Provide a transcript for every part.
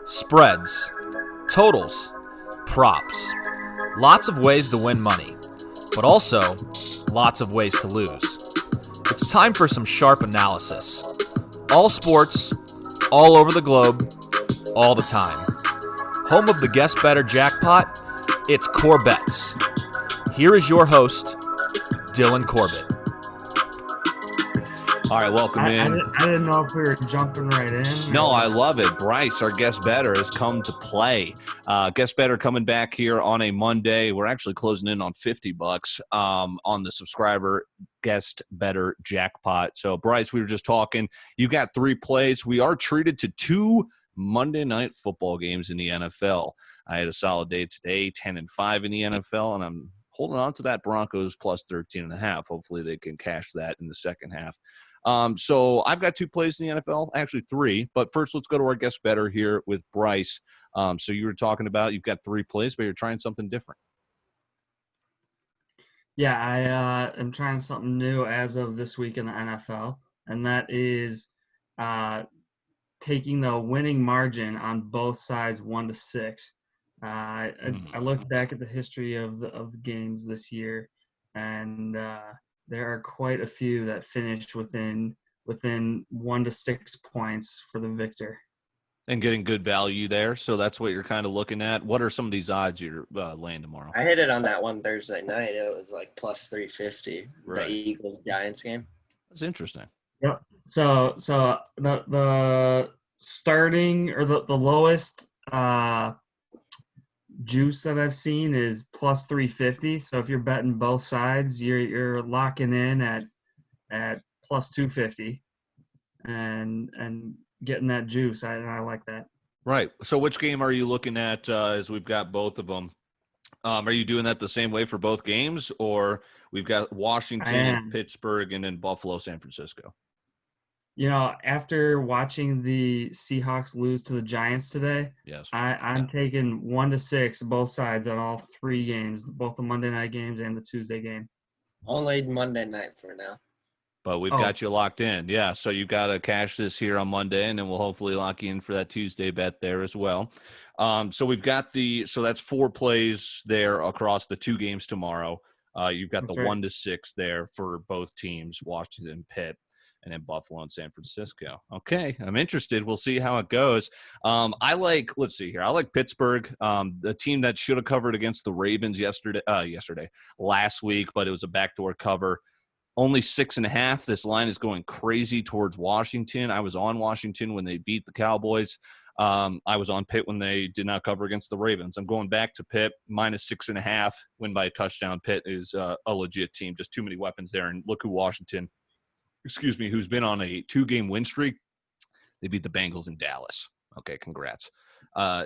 spreads, totals, props. Lots of ways to win money, but also lots of ways to lose. It's time for some sharp analysis. All sports, all over the globe, all the time. Home of the Guest Bettor jackpot, it's CorBET. Here is your host, Dylan Corbett. All right, welcome in. I didn't know if we were jumping right in. No, I love it. Bryce, our Guest Bettor, has come to play. Guest Bettor coming back here on a Monday. We're actually closing in on $50 on the subscriber Guest Bettor jackpot. So, Bryce, we were just talking. You got 3 plays. We are treated to 2 Monday night football games in the NFL. I had a solid day today, 10-5 in the NFL, and I'm holding on to that Broncos plus 13.5. Hopefully they can cash that in the second half. So I've got 2 plays in the NFL, actually 3. But first, let's go to our Guest Bettor here with Bryce. So you were talking about you've got 3 plays, but you're trying something different. Yeah, I am trying something new as of this week in the NFL, and that is taking the winning margin on both sides 1-6. I looked back at the history of the games this year, and there are quite a few that finished within 1 to 6 points for the victor. And getting good value there. So that's what you're kind of looking at. What are some of these odds you're laying tomorrow? I hit it on that one Thursday night. It was like plus 350, right. The Eagles-Giants game. That's interesting. Yep. So the starting or the lowest juice that I've seen is plus 350. So if you're betting both sides, you're locking in at plus 250 and getting that juice. I like that. Right. So which game are you looking at as we've got both of them? Are you doing that the same way for both games, or we've got Washington and Pittsburgh and then Buffalo, San Francisco? You know, after watching the Seahawks lose to the Giants today, yes, I'm taking 1-6 both sides on all 3 games, both the Monday night games and the Tuesday game. Only Monday night for now. But we've got you locked in. Yeah, so you've got to cash this here on Monday, and then we'll hopefully lock you in for that Tuesday bet there as well. So we've got so that's 4 plays there across the 2 games tomorrow. You've got the 1-6 there for both teams, Washington, Pitt, and then Buffalo and San Francisco. Okay, I'm interested. We'll see how it goes. Let's see here. I like Pittsburgh, the team that should have covered against the Ravens last week, but it was a backdoor cover. Only 6.5. This line is going crazy towards Washington. I was on Washington when they beat the Cowboys. I was on Pitt when they did not cover against the Ravens. I'm going back to Pitt, minus 6.5. Win by a touchdown. Pitt is a legit team. Just too many weapons there. And look who who's been on a 2-game win streak. They beat the Bengals in Dallas. Okay, congrats.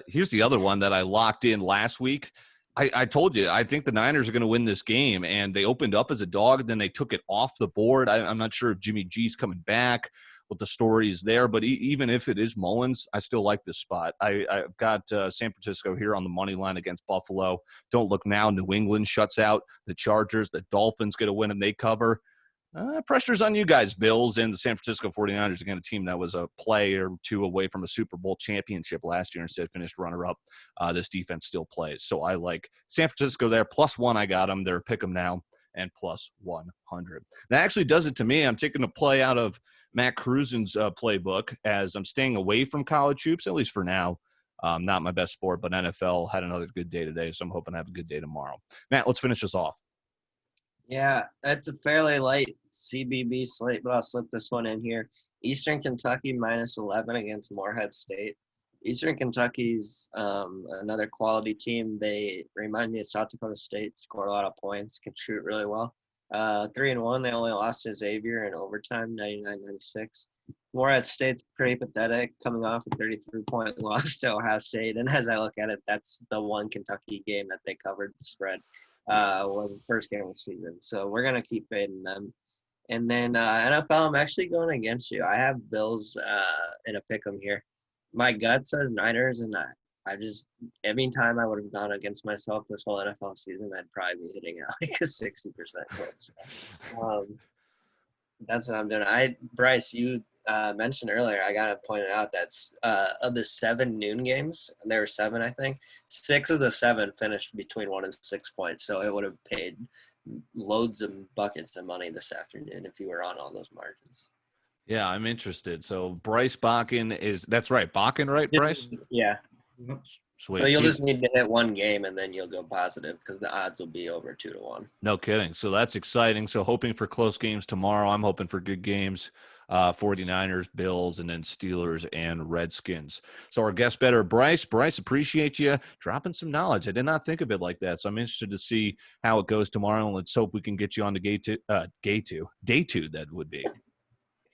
Here's the other one that I locked in last week. I told you, I think the Niners are going to win this game, and they opened up as a dog, and then they took it off the board. I'm not sure if Jimmy G's coming back, what the story is there, but even if it is Mullins, I still like this spot. I've got San Francisco here on the money line against Buffalo. Don't look now. New England shuts out the Chargers. The Dolphins get a win, and they cover. Pressure's on you guys, Bills, and the San Francisco 49ers, again, a team that was a play or 2 away from a Super Bowl championship last year, instead finished runner-up. This defense still plays. So I like San Francisco there. +1, I got them. They're pick 'em now, and +100. That actually does it to me. I'm taking a play out of Matt Cruzen's playbook as I'm staying away from college hoops, at least for now. Not my best sport, but NFL had another good day today, so I'm hoping to have a good day tomorrow. Matt, let's finish this off. Yeah, that's a fairly light CBB slate, but I'll slip this one in here. Eastern Kentucky -11 against Morehead State. Eastern Kentucky's another quality team. They remind me of South Dakota State, score a lot of points, can shoot really well. 3-1, they only lost to Xavier in overtime, 99-96. Morehead State's pretty pathetic, coming off a 33-point loss to Ohio State. And as I look at it, that's the one Kentucky game that they covered the spread. Was the first game of the season. So we're going to keep fading them. And then NFL, I'm actually going against you. I have Bills in a pick 'em here. My gut says Niners, and I just every time I would have gone against myself this whole NFL season, I'd probably be hitting at like a 60% close. That's what I'm doing. Bryce, you mentioned earlier, I got to point it out that's of the 7 noon games, there were 7, I think, 6 of the 7 finished between 1 and 6 points. So it would have paid loads of buckets of money this afternoon if you were on all those margins. Yeah, I'm interested. So Bryce Bockin that's right. Bockin, right, Bryce? Yeah. Sweet. So you'll just need to hit 1 game and then you'll go positive because the odds will be over 2-1. No kidding. So that's exciting. So hoping for close games tomorrow. I'm hoping for good games. 49ers, Bills, and then Steelers and Redskins. So our guest bettor, Bryce, appreciate you dropping some knowledge. I did not think of it like that. So I'm interested to see how it goes tomorrow. And let's hope we can get you on to day two. That would be.